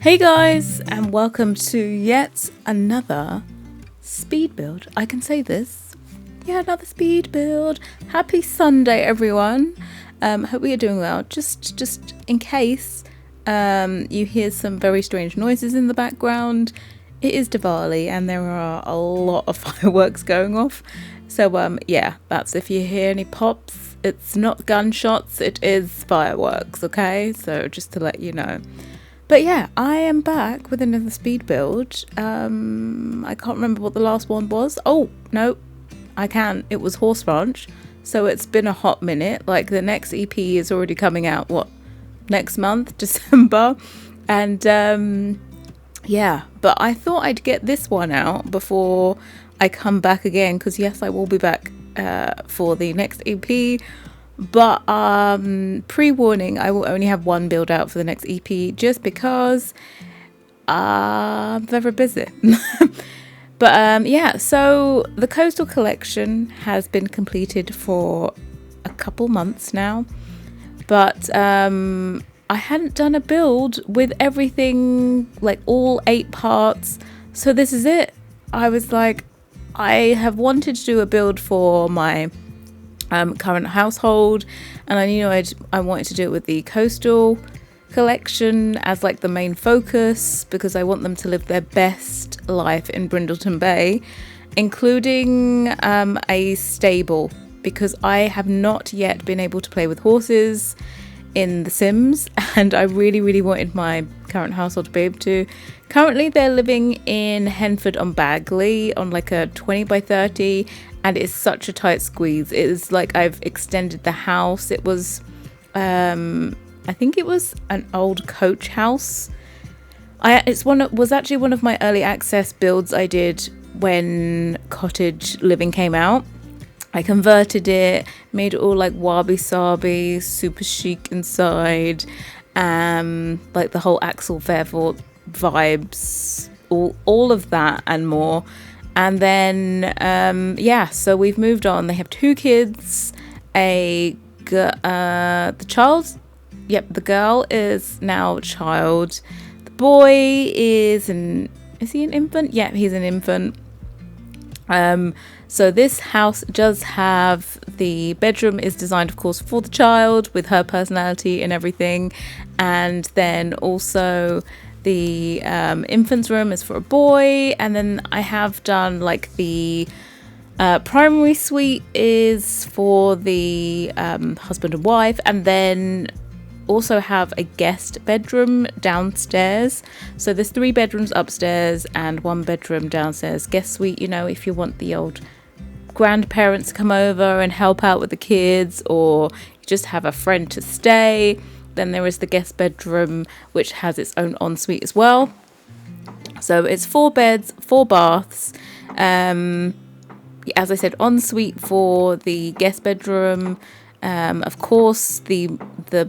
Hey guys, and welcome to yet another speed build. I can say this. Yeah, another speed build. Happy Sunday, everyone. Hope you're doing well. Just in case you hear some very strange noises in the background, it is Diwali and there are a lot of fireworks going off. So yeah, that's if you hear any pops. It's not gunshots, it is fireworks, okay? So just to let you know. But yeah, I am back with another speed build. I can't remember what the last one was. Oh, no, I can. It was Horse Ranch. So it's been a hot minute. Like the next EP is already coming out, next month, December. And yeah, but I thought I'd get this one out before I come back again. Because yes, I will be back for the next EP. But pre-warning, I will only have one build out for the next EP just because I'm very busy. But yeah, so the Coastal Collection has been completed for a couple months now. But I hadn't done a build with everything, like all 8 parts. So this is it. I was like, I have wanted to do a build for my current household, and I knew I wanted to do it with the Coastal Collection as like the main focus because I want them to live their best life in Brindleton Bay, including a stable, because I have not yet been able to play with horses in The Sims, and I really wanted my current household to be able to. Currently they're living in Henford on Bagley on like a 20 by 30, and it's such a tight squeeze. It is like I've extended the house. It was I think it was an old coach house. Was actually one of my early access builds I did when cottage living came out. I converted it, made it all like wabi-sabi, super chic inside, like the whole Axel Vervoort vibes, all of that and more. And then, yeah, so we've moved on. They have 2 kids, the girl is now a child. The boy is he an infant? Yeah, he's an infant. So this house does have, the bedroom is designed, of course, for the child with her personality and everything. And then also the infant's room is for a boy. And then I have done like the primary suite is for the husband and wife. And then also have a guest bedroom downstairs. So there's 3 bedrooms upstairs and 1 bedroom downstairs. Guest suite, you know, if you want the old grandparents to come over and help out with the kids, or you just have a friend to stay. Then there is the guest bedroom, which has its own ensuite as well. So it's 4 beds, 4 baths. As I said, ensuite for the guest bedroom. Of course, the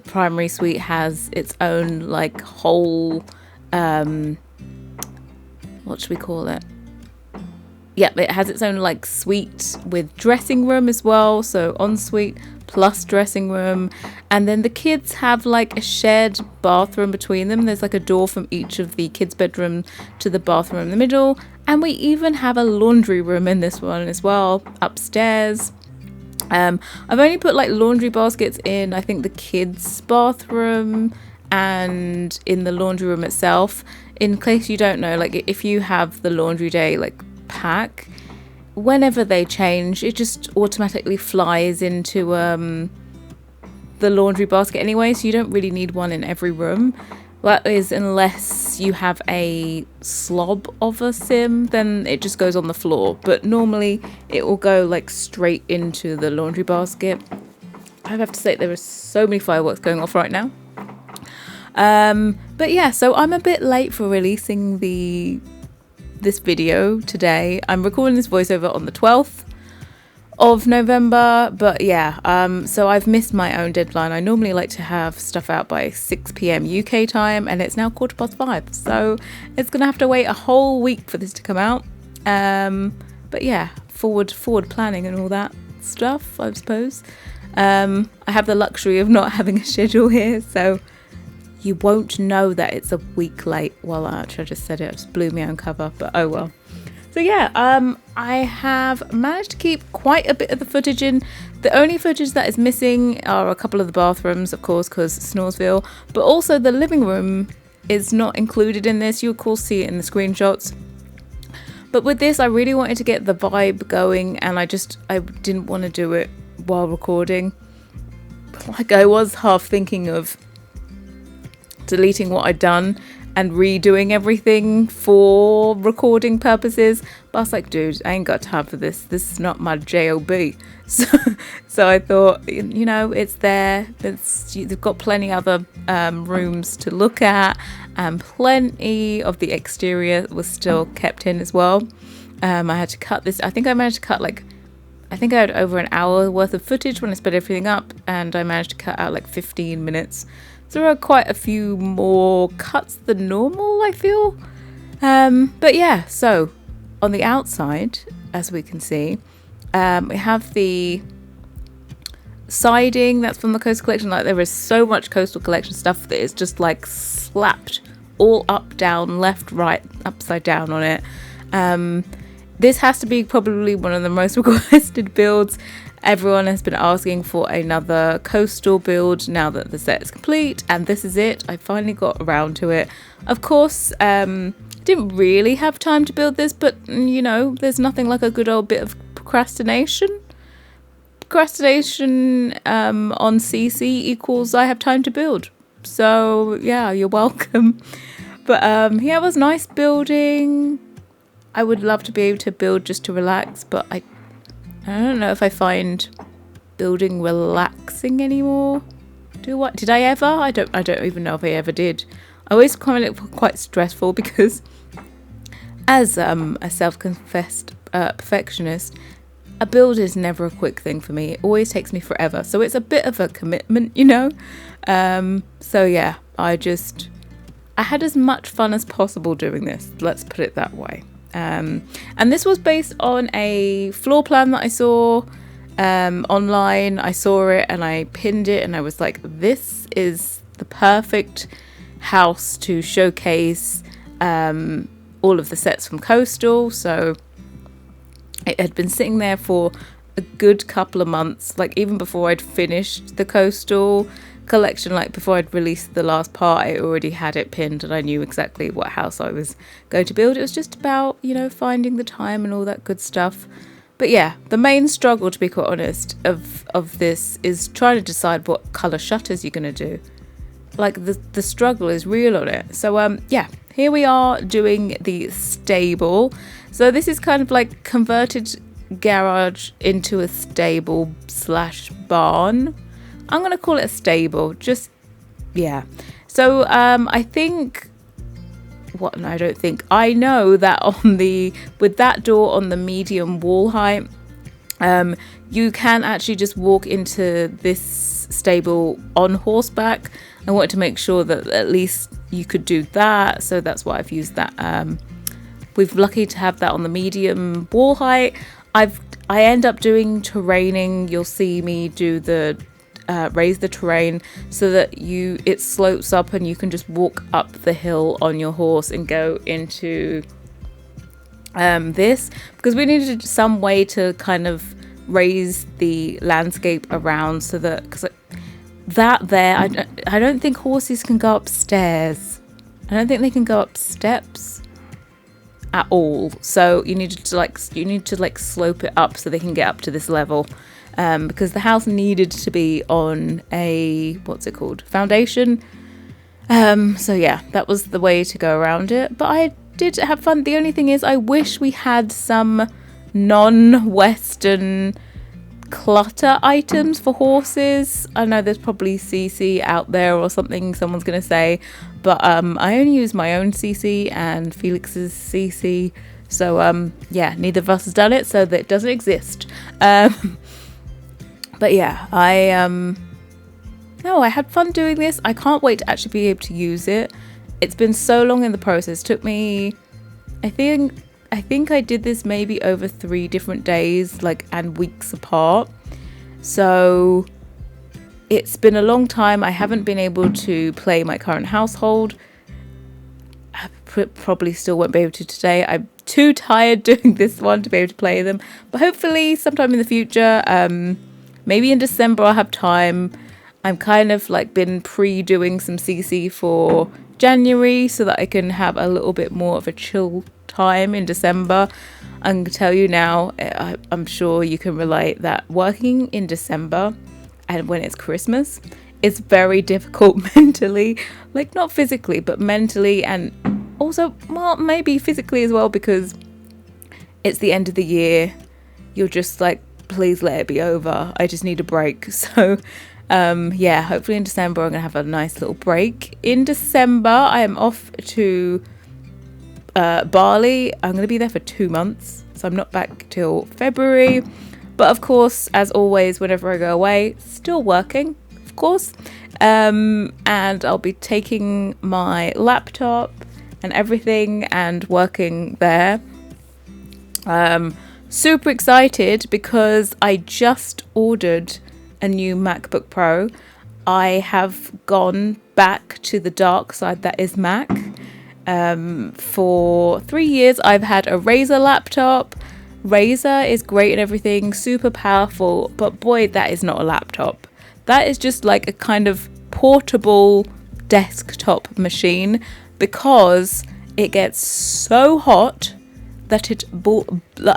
primary suite has its own like whole, what should we call it? Yeah, it has its own like suite with dressing room as well. So ensuite plus dressing room. And then the kids have like a shared bathroom between them. There's like a door from each of the kids' bedroom to the bathroom in the middle. And we even have a laundry room in this one as well, upstairs. I've only put like laundry baskets in, I think, the kids' bathroom and in the laundry room itself. In case you don't know, like if you have the laundry day like pack, whenever they change, it just automatically flies into the laundry basket anyway, so you don't really need one in every room. That is unless you have a slob of a sim, then it just goes on the floor. But normally it will go like straight into the laundry basket. I have to say there are so many fireworks going off right now. But yeah, so I'm a bit late for releasing this video today. I'm recording this voiceover on the 12th of November, but yeah, so I've missed my own deadline. I normally like to have stuff out by 6 p.m. UK time, and it's now 5:15, so it's gonna have to wait a whole week for this to come out. But yeah, forward planning and all that stuff, I suppose. I have the luxury of not having a schedule here, so you won't know that it's a week late. Well, actually I just said it, I just blew my own cover, but oh well. So yeah, I have managed to keep quite a bit of the footage in. The only footage that is missing are a couple of the bathrooms, of course, because Snoresville, but also the living room is not included in this. You of course see it in the screenshots. But with this, I really wanted to get the vibe going, and I didn't want to do it while recording. Like, I was half thinking of deleting what I'd done and redoing everything for recording purposes, but I was like, dude, I ain't got time for this. This is not my job. So I thought, you know, it's there. They've got plenty other rooms to look at, and plenty of the exterior was still kept in as well. I had to cut this. I think I managed to cut I had over an hour worth of footage when I sped everything up, and I managed to cut out like 15 minutes. So there are quite a few more cuts than normal, I feel. But yeah, so on the outside, as we can see, we have the siding that's from the Coastal Collection. Like, there is so much Coastal Collection stuff that is just like slapped all up, down, left, right, upside down on it. This has to be probably one of the most requested builds. Everyone has been asking for another coastal build now that the set is complete, and this is it. I finally got around to it. Of course, didn't really have time to build this, but you know, there's nothing like a good old bit of procrastination. Procrastination on CC equals I have time to build. So yeah, you're welcome. But yeah, it was nice building. I would love to be able to build just to relax, but I don't know if I find building relaxing anymore. Did I ever? I don't even know if I ever did. I always find it quite stressful because, as a self-confessed perfectionist, a build is never a quick thing for me. It always takes me forever, so it's a bit of a commitment, you know. So yeah, I had as much fun as possible doing this. Let's put it that way. And this was based on a floor plan that I saw online. I saw it and I pinned it, and I was like, this is the perfect house to showcase all of the sets from Coastal. So it had been sitting there for a good couple of months, like even before I'd finished the Coastal Collection, like before I'd released the last part, I already had it pinned and I knew exactly what house I was going to build. It was just about, you know, finding the time and all that good stuff. But yeah, the main struggle, to be quite honest, of this is trying to decide what colour shutters you're going to do. Like, the struggle is real on it. So yeah, here we are doing the stable. So this is kind of like converted garage into a stable / barn. I'm going to call it a stable, just, yeah. So I think, I know that with that door on the medium wall height, you can actually just walk into this stable on horseback. I wanted to make sure that at least you could do that, so that's why I've used that. We're lucky to have that on the medium wall height. I end up doing terraining. You'll see me do the raise the terrain so that it slopes up and you can just walk up the hill on your horse and go into this, because we needed some way to kind of raise the landscape around, so that, because I don't think horses can go upstairs. I don't think they can go up steps at all. So you need to slope it up so they can get up to this level. Because the house needed to be on a, foundation. So yeah, that was the way to go around it. But I did have fun. The only thing is, I wish we had some non-Western clutter items for horses. I know there's probably CC out there or something someone's going to say. But I only use my own CC and Felix's CC. So yeah, neither of us has done it, so that it doesn't exist. But yeah, I had fun doing this. I can't wait to actually be able to use it. It's been so long in the process. It took me, I think I did this maybe over 3 different days, and weeks apart. So it's been a long time. I haven't been able to play my current household. I probably still won't be able to today. I'm too tired doing this one to be able to play them. But hopefully sometime in the future, maybe in December I'll have time. I'm kind of like been pre-doing some CC for January so that I can have a little bit more of a chill time in December. I'm going to tell you now, I'm sure you can relate that working in December and when it's Christmas, it's very difficult mentally, like not physically, but mentally, and also, well, maybe physically as well, because it's the end of the year. You're just like, please let it be over. I just need a break. So, yeah, hopefully in December, I'm going to have a nice little break. In December, I am off to Bali. I'm going to be there for 2 months. So I'm not back till February. But of course, as always, whenever I go away, still working, of course. And I'll be taking my laptop and everything and working there. Super excited because I just ordered a new MacBook Pro. I have gone back to the dark side that is Mac. For 3 years, I've had a Razer laptop. Razer is great and everything, super powerful, but boy, that is not a laptop. That is just like a kind of portable desktop machine, because it gets so hot that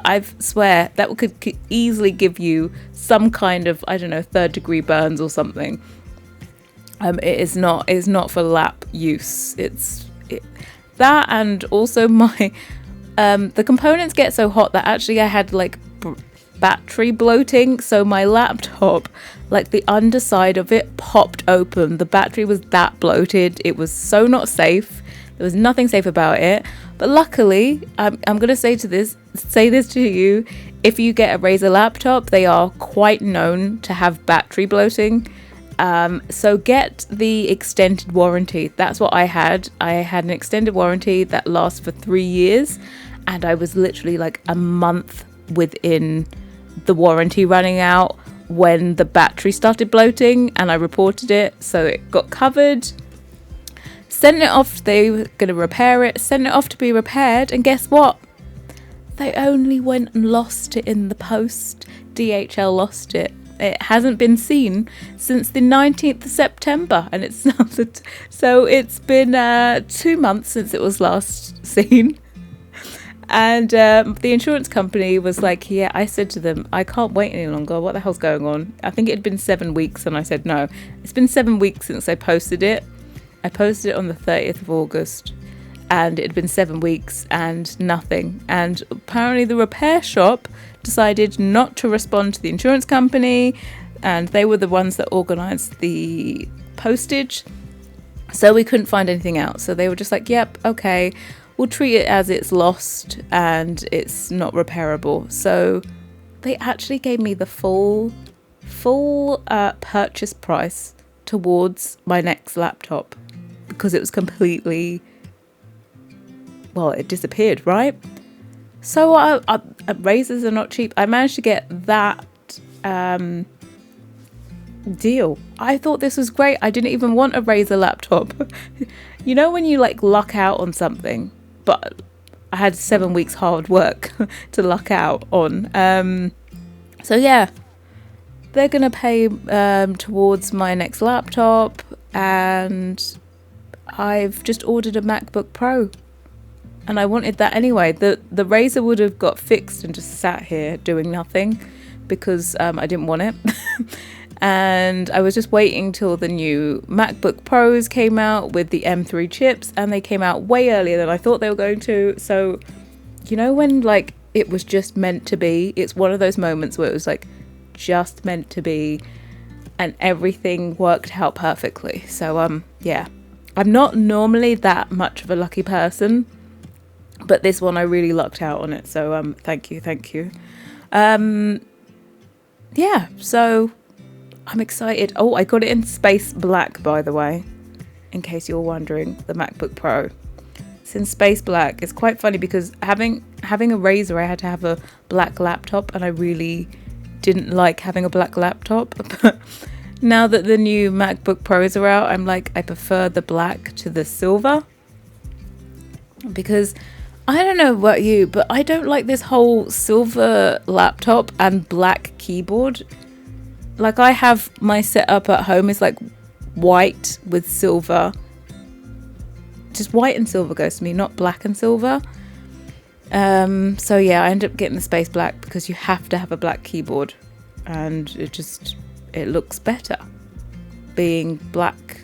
I swear that could easily give you some kind of, I don't know, 3rd-degree burns or something. It is not for lap use. That, and also my the components get so hot that actually I had like battery bloating. So my laptop, like the underside of it popped open. The battery was that bloated. It was so not safe. There was nothing safe about it. But luckily, I'm going to say this to you. If you get a Razer laptop, they are quite known to have battery bloating. So get the extended warranty. That's what I had. I had an extended warranty that lasts for 3 years. And I was literally like a month within the warranty running out when the battery started bloating, and I reported it. So it got covered. Sent it off. They were going to repair it. Sent it off to be repaired. And guess what? They only went and lost it in the post. DHL lost it. It hasn't been seen since the 19th of September, and it's now so it's been 2 months since it was last seen. And the insurance company was like, yeah, I said to them, I can't wait any longer. What the hell's going on? I think it had been 7 weeks, and I said, no, it's been 7 weeks since I posted it. I posted it on the 30th of August, and it had been 7 weeks and nothing. And apparently the repair shop decided not to respond to the insurance company, and they were the ones that organised the postage. So we couldn't find anything out. So they were just like, yep, okay, we'll treat it as it's lost and it's not repairable. So they actually gave me the full purchase price towards my next laptop, because it was completely, well, it disappeared, right? So Razers are not cheap. I managed to get that deal. I thought this was great. I didn't even want a Razer laptop. You know when you like luck out on something, but I had 7 weeks hard work to luck out on. So yeah, they're gonna pay towards my next laptop, and I've just ordered a MacBook Pro. And I wanted that anyway. The Razer would have got fixed and just sat here doing nothing, because I didn't want it. And I was just waiting till the new MacBook Pros came out with the M3 chips, and they came out way earlier than I thought they were going to. So, you know when like it was just meant to be? It's one of those moments where it was like just meant to be, and everything worked out perfectly. So yeah, I'm not normally that much of a lucky person, but this one I really lucked out on it. So thank you. Yeah, so I'm excited. Oh, I got it in space black, by the way, in case you're wondering, the MacBook Pro. It's in space black. It's quite funny because having a Razer, I had to have a black laptop, and I really didn't like having a black laptop. But Now that the new MacBook Pros are out, I'm like, I prefer the black to the silver. Because I don't know about you, but I don't like this whole silver laptop and black keyboard. Like, I have my setup at home is like white with silver. Just white and silver goes to me, not black and silver. So yeah, I ended up getting the space black because you have to have a black keyboard, and it looks better being black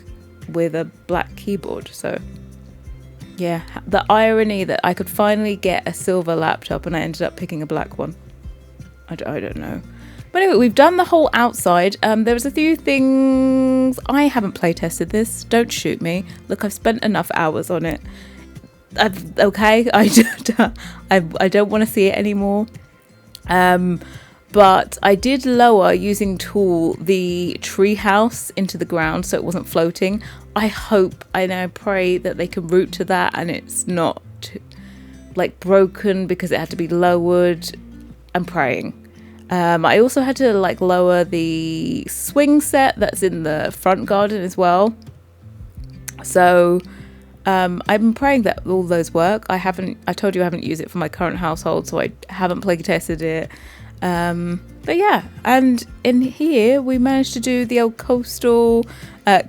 with a black keyboard. So yeah, the irony that I could finally get a silver laptop and I ended up picking a black one. I don't know. But anyway, we've done the whole outside. There was a few things. I haven't play tested this. Don't shoot me. Look, I've spent enough hours on it. Okay, I don't want to see it anymore. But I did lower using tool the tree house into the ground so it wasn't floating. I hope, and I pray that they can route to that and it's not like broken because it had to be lowered. I'm praying. I also had to like lower the swing set that's in the front garden as well. So I've been praying that all those work. I told you I haven't used it for my current household, so I haven't play tested it. But yeah, and in here we managed to do the old coastal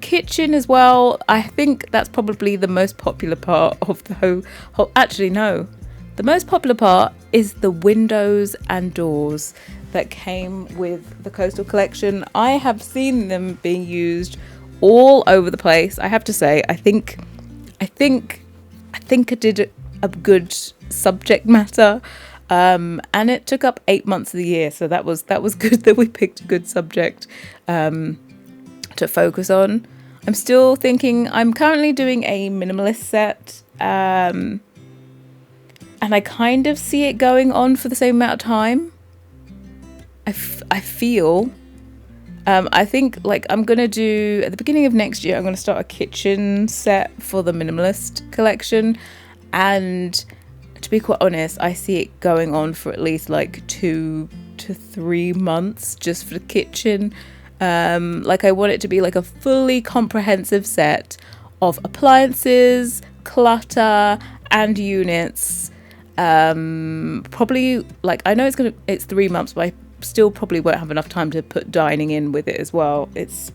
kitchen as well. I think that's probably the most popular part of the whole. Actually, no. The most popular part is the windows and doors that came with the coastal collection. I have seen them being used all over the place. I have to say, I think I did a good subject matter, and it took up 8 months of the year. So that was good that we picked a good subject to focus on. I'm still thinking. I'm currently doing a minimalist set. And I kind of see it going on for the same amount of time. I feel. I think like I'm going to do, at the beginning of next year, I'm going to start a kitchen set for the minimalist collection. And to be quite honest, I see it going on for at least like 2 to 3 months just for the kitchen. Like I want it to be like a fully comprehensive set of appliances, clutter, and units. Probably like I know it's 3 months, but I still probably won't have enough time to put dining in with it as well. It's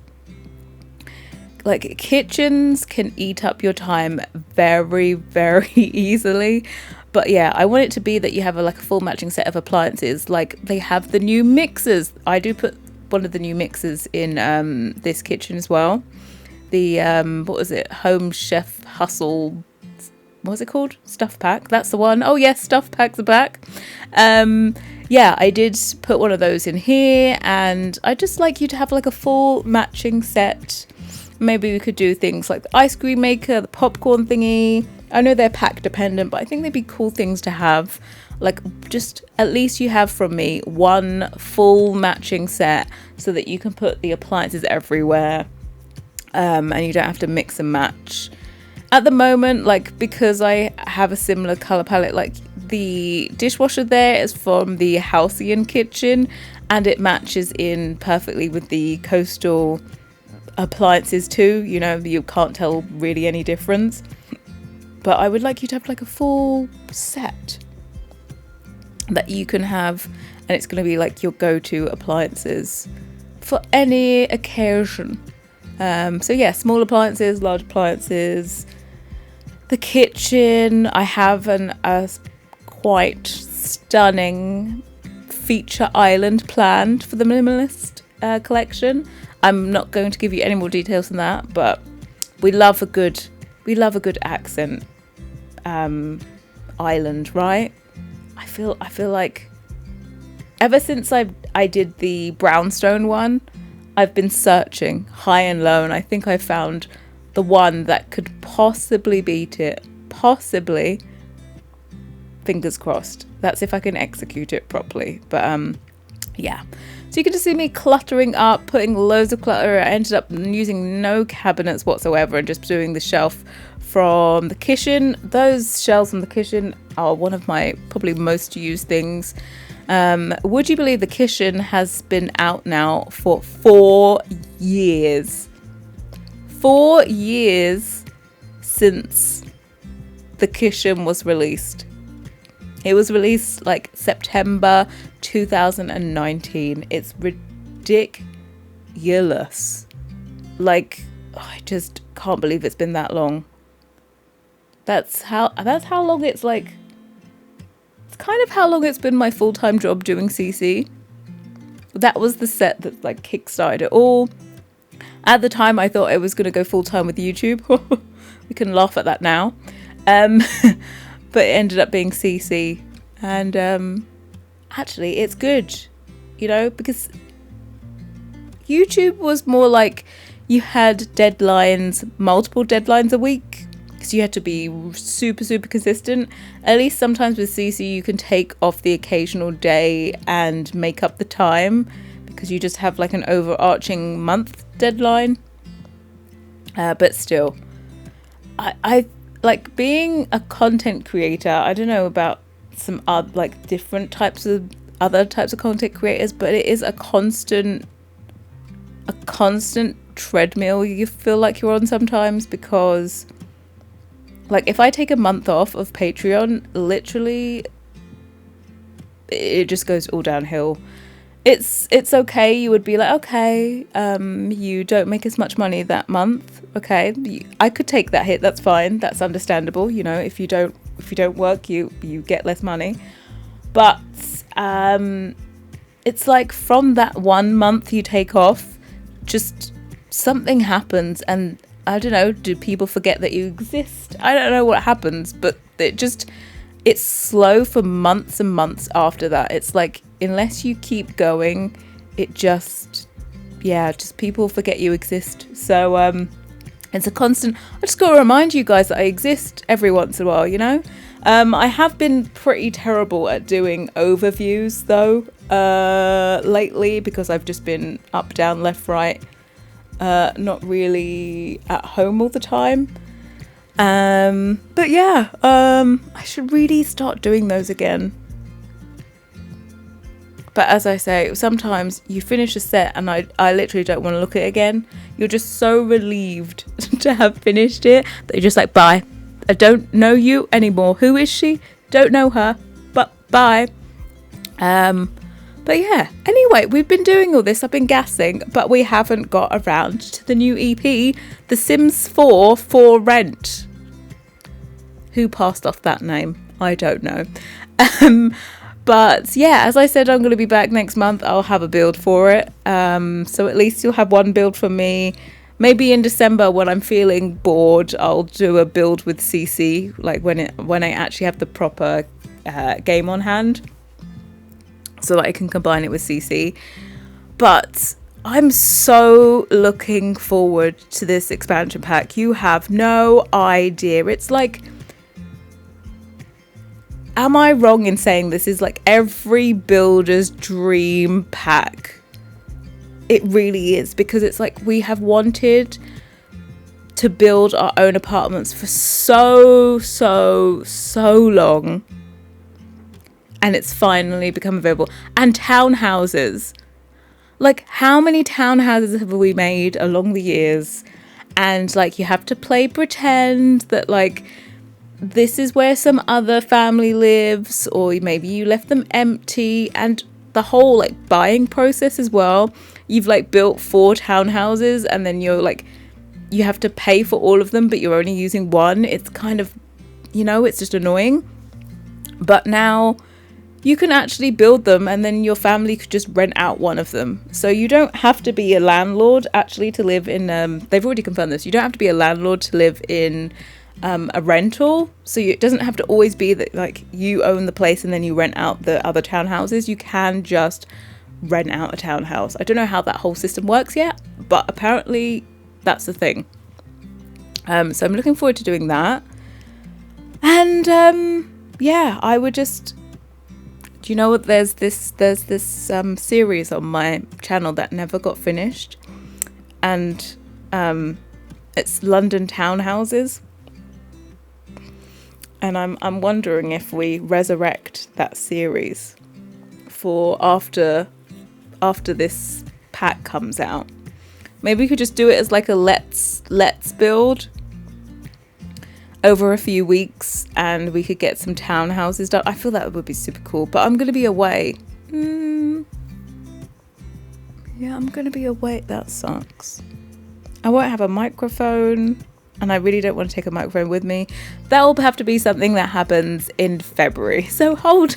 like kitchens can eat up your time very, very easily. But yeah, I want it to be that you have a full matching set of appliances. Like they have the new mixers. I do put one of the new mixers in this kitchen as well. The what was it? Home Chef Hustle. What was it called? Stuff pack. That's the one. Oh yes, stuff packs are back. Yeah, I did put one of those in here, and I just like you to have like a full matching set. Maybe we could do things like the ice cream maker, the popcorn thingy. I know they're pack dependent, but I think they'd be cool things to have. Like just at least you have from me one full matching set so that you can put the appliances everywhere, and you don't have to mix and match. At the moment, like because I have a similar color palette, like the dishwasher there is from the Halcyon kitchen and it matches in perfectly with the coastal appliances too. You know, you can't tell really any difference. But I would like you to have like a full set that you can have, and it's going to be like your go-to appliances for any occasion. So yeah, small appliances, large appliances. The kitchen, I have a quite stunning feature island planned for the minimalist collection. I'm not going to give you any more details than that, but we love a good accent island, right? I feel like ever since I did the brownstone one, I've been searching high and low, and I think I found the one that could possibly beat it. Possibly. Fingers crossed. That's if I can execute it properly. But yeah. So you can just see me cluttering up, putting loads of clutter. I ended up using no cabinets whatsoever and just doing the shelf from the kitchen. Those shelves from the kitchen are one of my probably most used things. Would you believe the kitchen has been out now for 4 years? 4 years since the kitchen was released. It was released like September 2019. It's ridiculous. Like, I just can't believe it's been that long. That's how long it's like. It's kind of how long it's been my full-time job doing CC. That was the set that like kickstarted it all. At the time, I thought I was going to go full-time with YouTube. We can laugh at that now. But it ended up being CC. And actually, it's good, you know, because YouTube was more like you had deadlines, multiple deadlines a week. Because you had to be super, super consistent. At least sometimes with CC, you can take off the occasional day and make up the time. Because you just have like an overarching month deadline. But still, I like being a content creator. I don't know about some other, like different other types of content creators, but it is a constant treadmill you feel like you're on sometimes, because like if I take a month off of Patreon, literally it just goes all downhill. It's okay. You would be like, okay, you don't make as much money that month. Okay, I could take that hit. That's fine. That's understandable. You know, if you don't work, you get less money. But it's like from that 1 month you take off, just something happens, and I don't know. Do people forget that you exist? I don't know what happens, but it's slow for months and months after that. It's like, unless you keep going, it just people forget you exist. So it's a constant. I just got to remind you guys that I exist every once in a while, you know. I have been pretty terrible at doing overviews though lately, because I've just been up, down, left, right, not really at home all the time. But yeah, I should really start doing those again. But as I say, sometimes you finish a set and I literally don't want to look at it again. You're just so relieved to have finished it that you're just like, bye. I don't know you anymore. Who is she? Don't know her. But bye. But yeah, anyway, we've been doing all this. I've been gassing, but we haven't got around to the new EP, The Sims 4 for Rent. Who passed off that name? I don't know. But yeah, as I said, I'm going to be back next month. I'll have a build for it. So at least you'll have one build from me. Maybe in December when I'm feeling bored, I'll do a build with CC, like when I actually have the proper game on hand, so that I can combine it with CC. But I'm so looking forward to this expansion pack. You have no idea. It's like, am I wrong in saying this is like every builder's dream pack? It really is, because it's like we have wanted to build our own apartments for so long, and it's finally become available. And townhouses, like how many townhouses have we made along the years? And like you have to play pretend that like this is where some other family lives, or maybe you left them empty, and the whole like buying process as well. You've like built 4 townhouses and then you're like, you have to pay for all of them, but you're only using one. It's kind of, you know, it's just annoying. But now you can actually build them, and then your family could just rent out one of them. So you don't have to be a landlord actually to live in, they've already confirmed this. You don't have to be a landlord to live in a rental. So it doesn't have to always be that like you own the place and then you rent out the other townhouses. You can just rent out a townhouse. I don't know how that whole system works yet, but apparently that's the thing. So I'm looking forward to doing that. And yeah, I would just, do you know what, there's this series on my channel that never got finished, and it's London townhouses. And I'm wondering if we resurrect that series for after this pack comes out. Maybe we could just do it as like a let's build over a few weeks, and we could get some townhouses done. I feel that would be super cool, but I'm going to be away. Yeah, I'm going to be away. That sucks. I won't have a microphone, and I really don't want to take a microphone with me. That will have to be something that happens in February. So hold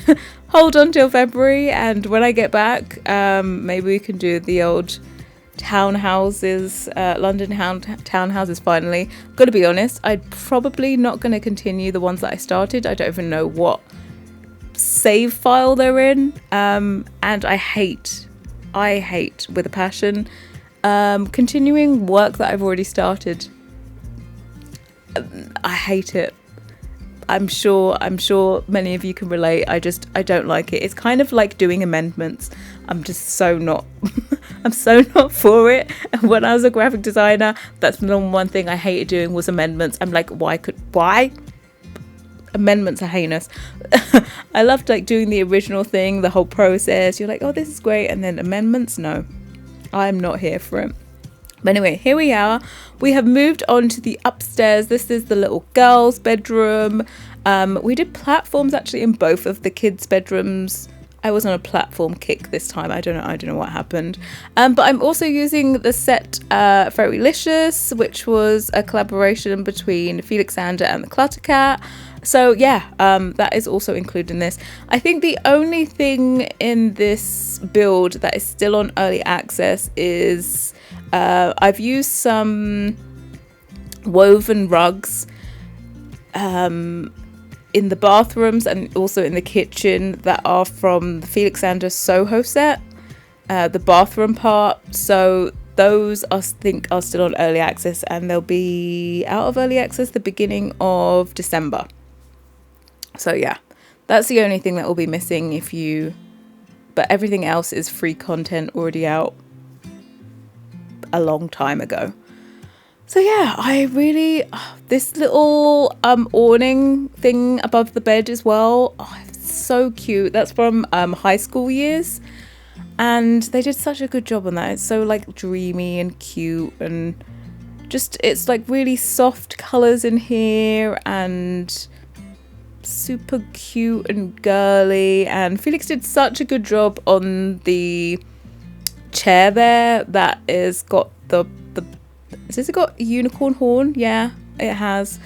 on till February, and when I get back, maybe we can do the old townhouses, London townhouses finally. I'm going to be honest, I'm probably not going to continue the ones that I started. I don't even know what save file they're in, and I hate with a passion continuing work that I've already started. I hate it. I'm sure many of you can relate. I don't like it. It's kind of like doing amendments. I'm just so not I'm so not for it. And when I was a graphic designer, that's the number one thing I hated doing was amendments. I'm like, why? Amendments are heinous. I loved like doing the original thing, the whole process. You're like, oh, this is great. And then amendments, no, I'm not here for it. But anyway, here we are. We have moved on to the upstairs. This is the little girl's bedroom. We did platforms actually in both of the kids' bedrooms. I was on a platform kick this time. I don't know what happened. But I'm also using the set Ferrylicious, which was a collaboration between Felixander and the Clutter Cat. So yeah, that is also included in this. I think the only thing in this build that is still on early access is I've used some woven rugs in the bathrooms and also in the kitchen that are from the Felixander Soho set, the bathroom part. So those I think are still on early access, and they'll be out of early access the beginning of December. So yeah, that's the only thing that will be missing but everything else is free content already out a long time ago. So yeah, this little awning thing above the bed as well. Oh, it's so cute. That's from high school years, and they did such a good job on that. It's so like dreamy and cute, and just it's like really soft colours in here and super cute and girly. And Felix did such a good job on the chair there that is got has it got a unicorn horn? Yeah, it has.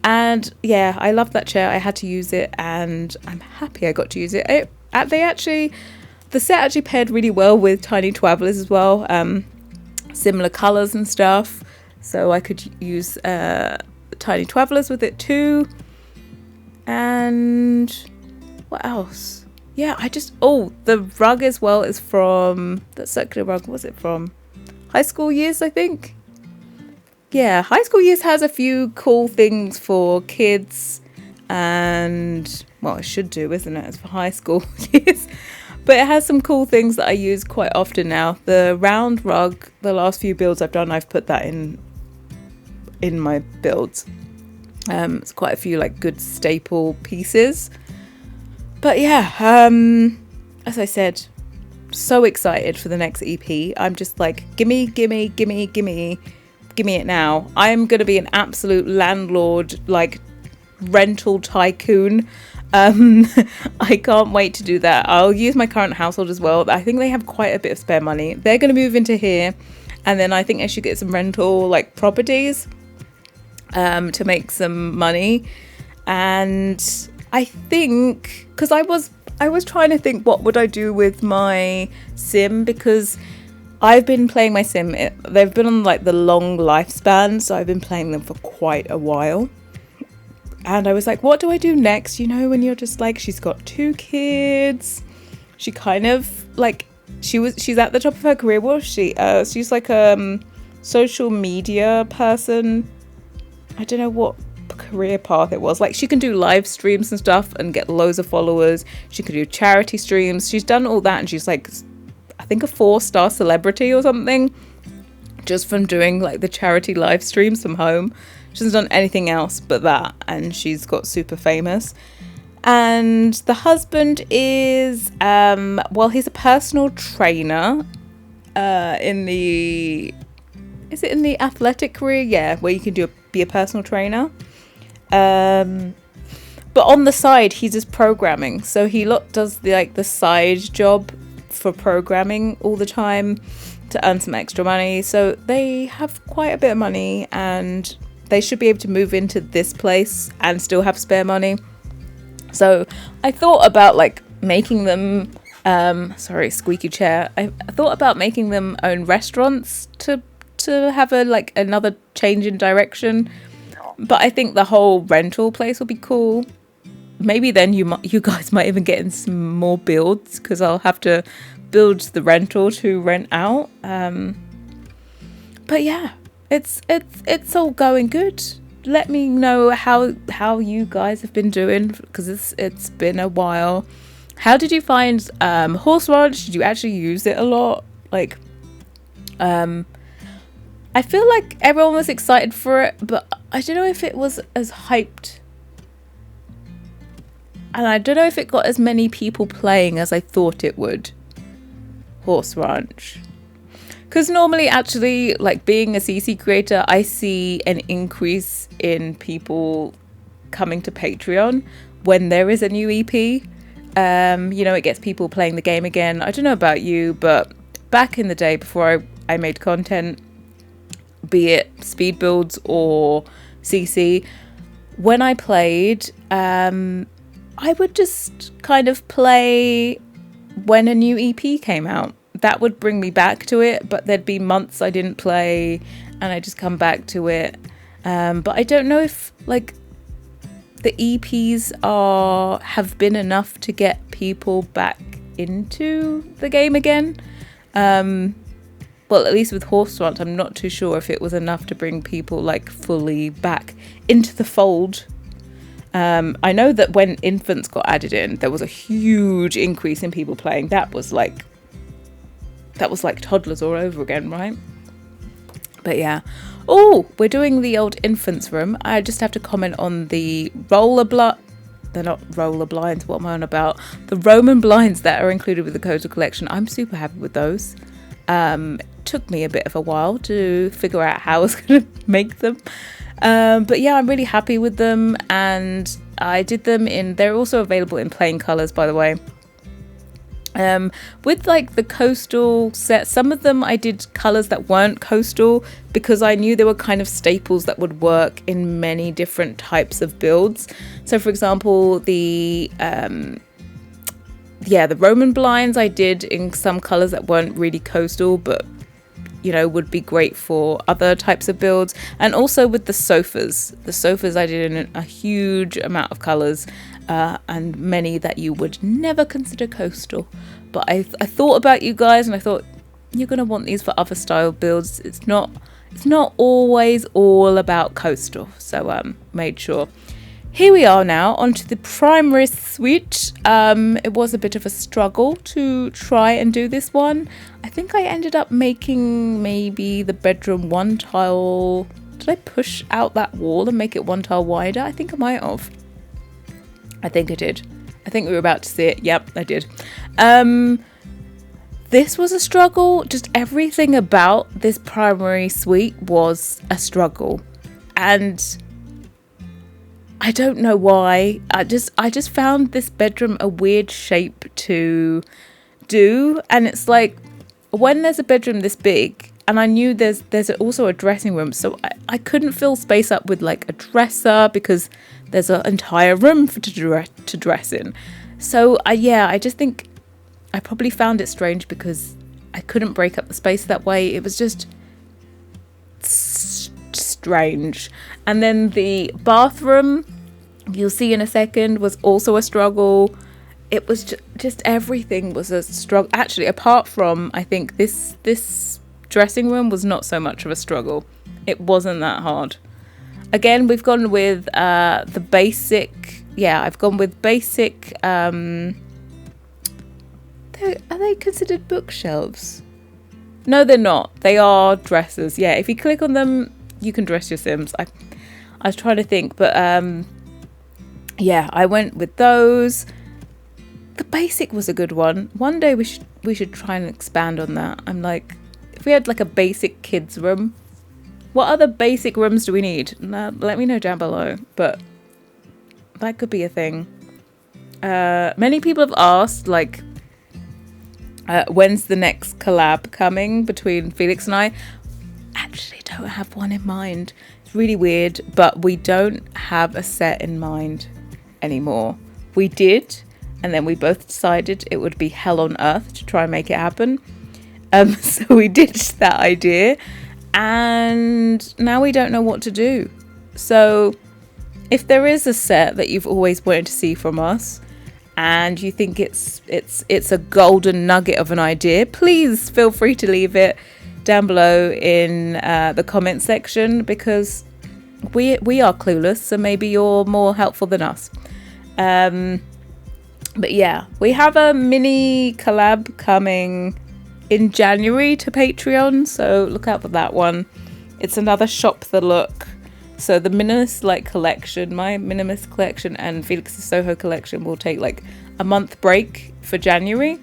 And yeah, I love that chair. I had to use it, and I'm happy I got to use it. The set actually paired really well with Tiny Twaddlers as well. Similar colours and stuff, so I could use Tiny Twaddlers with it too. And what else? Yeah, the rug as well is from that circular rug. Was it from High School Years, I think? Yeah, High School Years has a few cool things for kids, and well, it should do, isn't it? It's for high school years, but it has some cool things that I use quite often now. The round rug, the last few builds I've done, I've put that in my builds. It's quite a few like good staple pieces. But yeah, as I said, so excited for the next EP. I'm just like, gimme it now. I'm gonna be an absolute landlord, like rental tycoon. I can't wait to do that. I'll use my current household as well. I think they have quite a bit of spare money. They're gonna move into here, and then I think I should get some rental like properties to make some money. And I think because I was trying to think what would I do with my sim, because I've been playing my sim. They've been on like the long lifespan, so I've been playing them for quite a while. And I was like, what do I do next? You know, when you're just like, she's got 2 kids. She kind of like, she's at the top of her career. Was she? She's like a social media person. I don't know what career path it was. Like, she can do live streams and stuff and get loads of followers. She can do charity streams. She's done all that, and she's like, I think a 4-star celebrity or something, just from doing like the charity live streams from home. She hasn't done anything else but that, and she's got super famous. And the husband is, well, he's a personal trainer in the, is it in the athletic career? Yeah, where you can be a personal trainer. But on the side, he does programming. So he does the side job for programming all the time to earn some extra money. So they have quite a bit of money, and they should be able to move into this place and still have spare money. So I thought about making them, sorry, squeaky chair. I thought about making them own restaurants to have another change in direction. But I think the whole rental place will be cool. Maybe then you guys might even get in some more builds, because I'll have to build the rental to rent out. But yeah, it's all going good. Let me know how you guys have been doing, because it's been a while. How did you find Horse Ranch? Did you actually use it a lot? I feel like everyone was excited for it, but I don't know if it was as hyped. And I don't know if it got as many people playing as I thought it would. Horse Ranch. Because normally, actually, being a CC creator, I see an increase in people coming to Patreon when there is a new EP. It gets people playing the game again. I don't know about you, but back in the day, before I made content, be it speed builds or CC, when I played, I would just kind of play when a new EP came out. That would bring me back to it, but there'd be months I didn't play and I just come back to it. But I don't know if the EPs have been enough to get people back into the game again. Well, at least with Horse Ranch, I'm not too sure if it was enough to bring people fully back into the fold. I know that when infants got added in, there was a huge increase in people playing. That was like toddlers all over again, right? But yeah. Oh, we're doing the old infants room. I just have to comment on the they're not roller blinds. What am I on about? The Roman blinds that are included with the Coastal collection. I'm super happy with those. Took me a bit of a while to figure out how I was going to make them. But yeah, I'm really happy with them. And I did them they're also available in plain colours, by the way. With the coastal set, some of them I did colours that weren't coastal because I knew there were kind of staples that would work in many different types of builds. So for example, the Roman blinds I did in some colours that weren't really coastal, but would be great for other types of builds. And also with the sofas I did in a huge amount of colours, and many that you would never consider coastal. But I thought about you guys, and I thought you're gonna want these for other style builds. It's not always all about coastal, so made sure. Here we are now onto the primary suite. It was a bit of a struggle to try and do this one. I think I ended up making maybe the bedroom one tile. Did I push out that wall and make it one tile wider? I think I might have. I think I did. I think we were about to see it. Yep, I did. This was a struggle. Just everything about this primary suite was a struggle. And I don't know why. I just found this bedroom a weird shape to do. And it's when there's a bedroom this big, and I knew there's also a dressing room, so I couldn't fill space up with a dresser because there's an entire room to dress in. So I just think I probably found it strange because I couldn't break up the space that way. It was just strange. And then the bathroom, you'll see in a second, was also a struggle. It was just everything was a struggle. Actually, apart from, I think this dressing room was not so much of a struggle. It wasn't that hard. Again, we've gone with the basic. Yeah, I've gone with basic. Are they considered bookshelves? No, they're not. They are dressers. Yeah, if you click on them, you can dress your Sims. I was trying to think, but yeah, I went with those. The basic was a good one. One day we should try and expand on that. I'm like, if we had like a basic kids room, what other basic rooms do we need? Let me know down below. But that could be a thing. Many people have asked, like, when's the next collab coming between Felix and I? Actually don't have one in mind. It's really weird, but we don't have a set in mind anymore. We did, and then we both decided it would be hell on earth to try and make it happen. So we ditched that idea, and now we don't know what to do. So if there is a set that you've always wanted to see from us, and you think it's a golden nugget of an idea, please feel free to leave it down below in the comment section, because we are clueless, so maybe you're more helpful than us. But yeah, we have a mini collab coming in January to Patreon, so look out for that one. It's another shop the look. So the minimalist collection, my minimalist collection, and Felix's Soho collection will take like a month break for January,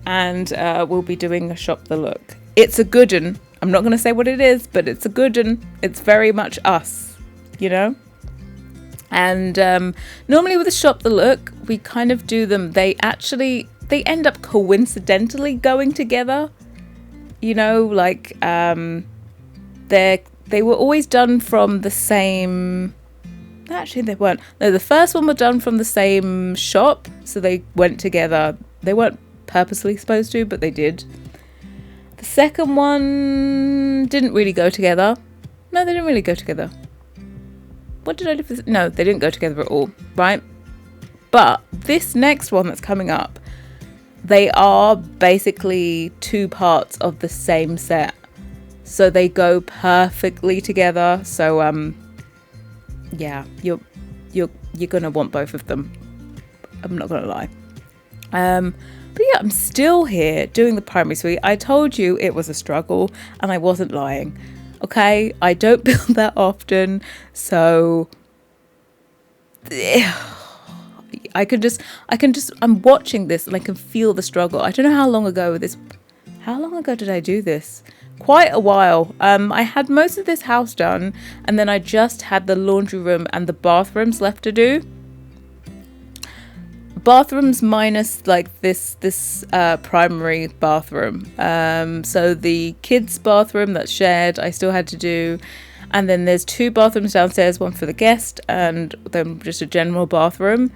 and we'll be doing a shop the look. It's a good one. I'm not going to say what it is, but it's a good one. It's very much us, you know. And normally with a shop the look, we kind of do them. They end up coincidentally going together, you know, like they were always done from the same. Actually, they weren't. No, the first one were done from the same shop, so they went together. They weren't purposely supposed to, but they did. The second one didn't really go together. No, they didn't really go together. What did I do for this? No, they didn't go together at all, right? But this next one that's coming up, they are basically two parts of the same set. So they go perfectly together. So yeah, you're gonna want both of them. I'm not gonna lie. But yeah, I'm still here doing the primary suite. I told you it was a struggle, and I wasn't lying. Okay, I don't build that often, so I'm watching this and I can feel the struggle. I don't know how long ago did I do this? Quite a while. I had most of this house done, and then I just had the laundry room and the bathrooms left to do. Bathrooms minus like this primary bathroom. So the kids' bathroom that's shared, I still had to do. And then there's two bathrooms downstairs, one for the guest and then just a general bathroom.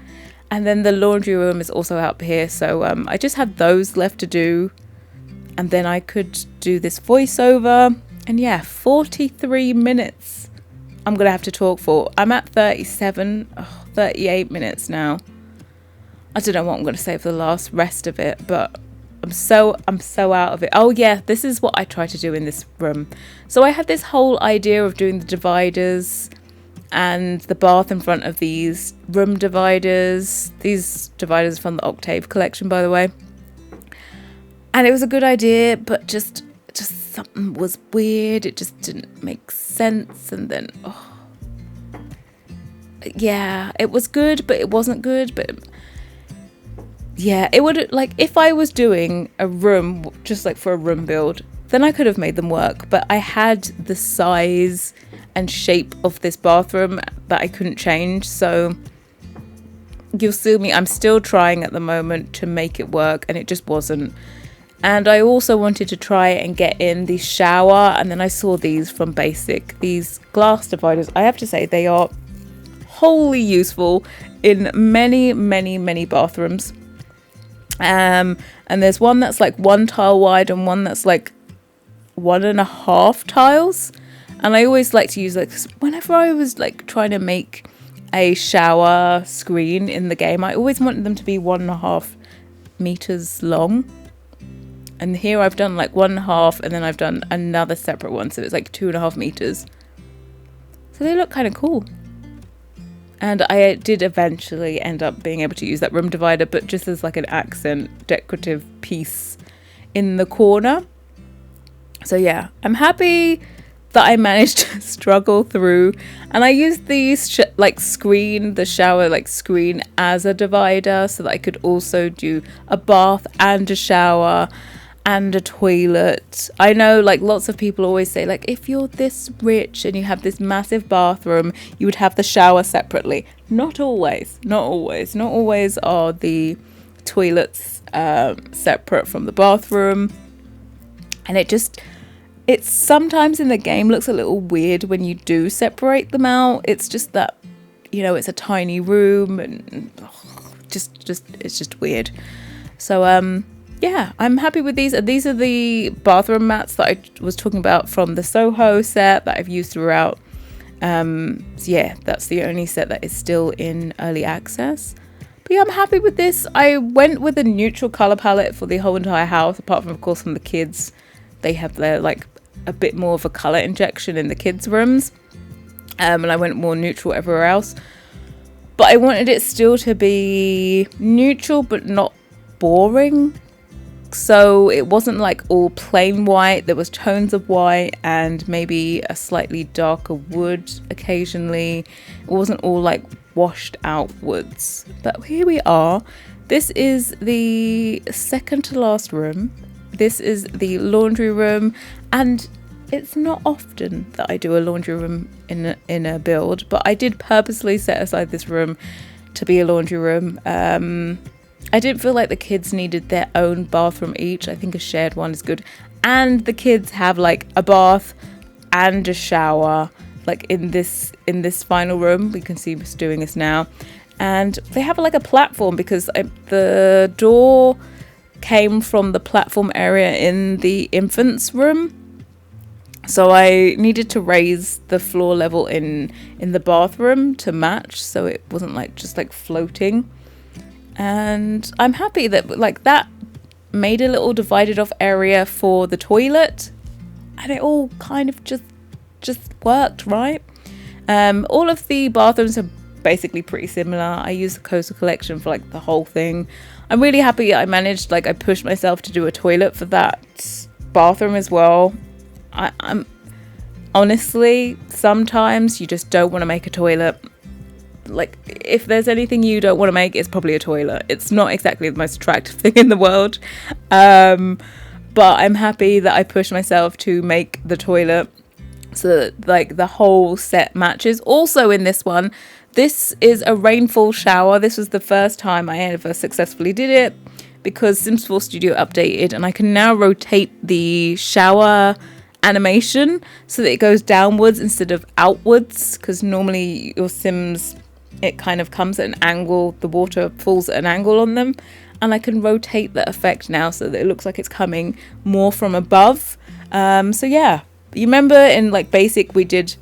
And then the laundry room is also up here. So I just had those left to do. And then I could do this voiceover. And yeah, 43 minutes I'm going to have to talk for. I'm at 38 minutes now. I don't know what I'm going to say for the last rest of it, but I'm so out of it. Oh yeah, this is what I try to do in this room. So I had this whole idea of doing the dividers and the bath in front of these room dividers. These dividers from the Octave collection, by the way. And it was a good idea, but just something was weird. It just didn't make sense. And then, yeah, it was good, but it wasn't good. But yeah, it would, like, if I was doing a room, just like for a room build, then I could have made them work. But I had the size and shape of this bathroom that I couldn't change. So you'll see me, I'm still trying at the moment to make it work, and it just wasn't. And I also wanted to try and get in the shower, and then I saw these from Basic, these glass dividers. I have to say they are wholly useful in many, many, many bathrooms. And there's one that's like 1 tile wide and one that's like 1.5 tiles. And I always like to use like, whenever I was like trying to make a shower screen in the game, I always wanted them to be 1.5 meters long. And here I've done like 1.5, and then I've done another separate one, so it's like 2.5 meters. So they look kind of cool. And I did eventually end up being able to use that room divider, but just as like an accent decorative piece in the corner. So yeah, I'm happy that I managed to struggle through. And I used these the shower screen as a divider, so that I could also do a bath and a shower and a toilet. I know lots of people always say if you're this rich and you have this massive bathroom, you would have the shower separately. Not always are the toilets separate from the bathroom, and it sometimes in the game looks a little weird when you do separate them out. It's just that it's a tiny room, and it's just weird. So yeah, I'm happy with these. These are the bathroom mats that I was talking about from the Soho set that I've used throughout. So yeah, that's the only set that is still in early access. But yeah, I'm happy with this. I went with a neutral color palette for the whole entire house, apart from, of course, from the kids. They have their a bit more of a color injection in the kids' rooms. And I went more neutral everywhere else. But I wanted it still to be neutral, but not boring. So it wasn't all plain white. There was tones of white and maybe a slightly darker wood occasionally. It wasn't all washed out woods. But here we are. This is the second to last room. This is the laundry room, and it's not often that I do a laundry room in a build, but I did purposely set aside this room to be a laundry room. I didn't feel like the kids needed their own bathroom each. I think a shared one is good. And the kids have a bath and a shower in this final room. We can see us doing this now. And they have a platform because the door came from the platform area in the infants room. So I needed to raise the floor level in the bathroom to match, so it wasn't just floating. And I'm happy that that made a little divided off area for the toilet, and it all kind of just worked, right? All of the bathrooms are basically pretty similar. I use the Coastal Collection for the whole thing. I'm really happy I managed, I pushed myself to do a toilet for that bathroom as well. I'm honestly, sometimes you just don't want to make a toilet. If there's anything you don't want to make, it's probably a toilet. It's not exactly the most attractive thing in the world. But I'm happy that I pushed myself to make the toilet so that the whole set matches. Also in this one, this is a rainfall shower. This was the first time I ever successfully did it because Sims 4 Studio updated, and I can now rotate the shower animation so that it goes downwards instead of outwards, because normally your Sims, it kind of comes at an angle, the water falls at an angle on them, and I can rotate the effect now so that it looks like it's coming more from above. So yeah, you remember in basic we did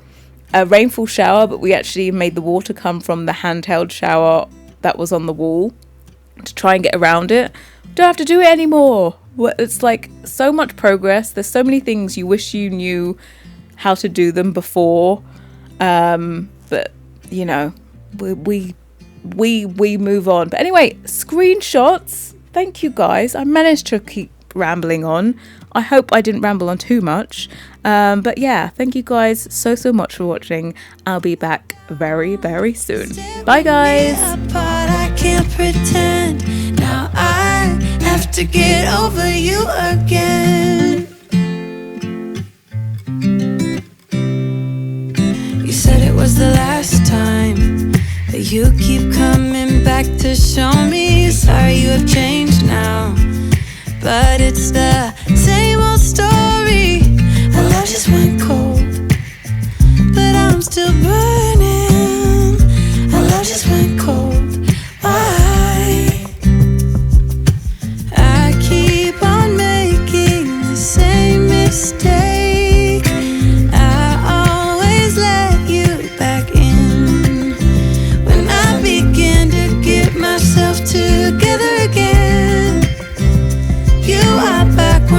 a rainfall shower, but we actually made the water come from the handheld shower that was on the wall to try and get around it. Don't have to do it anymore. It's so much progress. There's so many things you wish you knew how to do them before, but we move on. But anyway, screenshots. Thank you guys. I managed to keep rambling on. I hope I didn't ramble on too much. But yeah, thank you guys so much for watching. I'll be back very, very soon. Bye guys. I can't pretend. Now I have to get over you again. You said it was the last time, but you keep coming back to show me. Sorry you have changed now, but it's the same old story. Our love just went cold, but I'm still burning. Our love just went cold. Why? I keep on making the same mistake. I always let you back in when I begin to get myself together again. You are back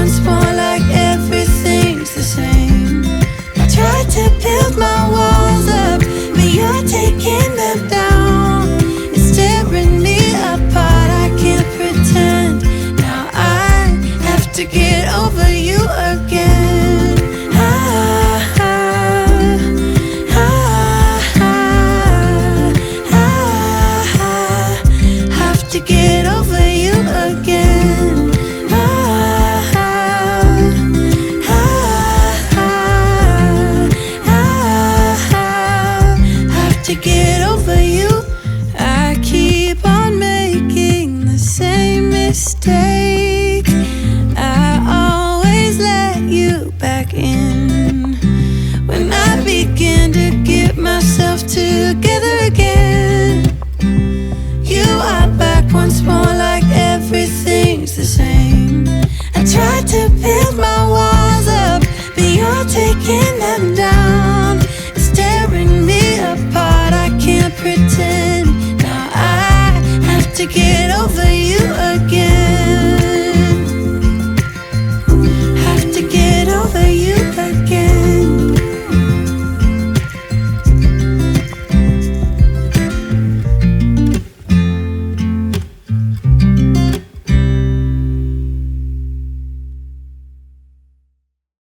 back in. When I begin to get myself together again, you are back once more like everything's the same. I tried to build my walls up, but you're taking them down. It's tearing me apart, I can't pretend. Now I have to get over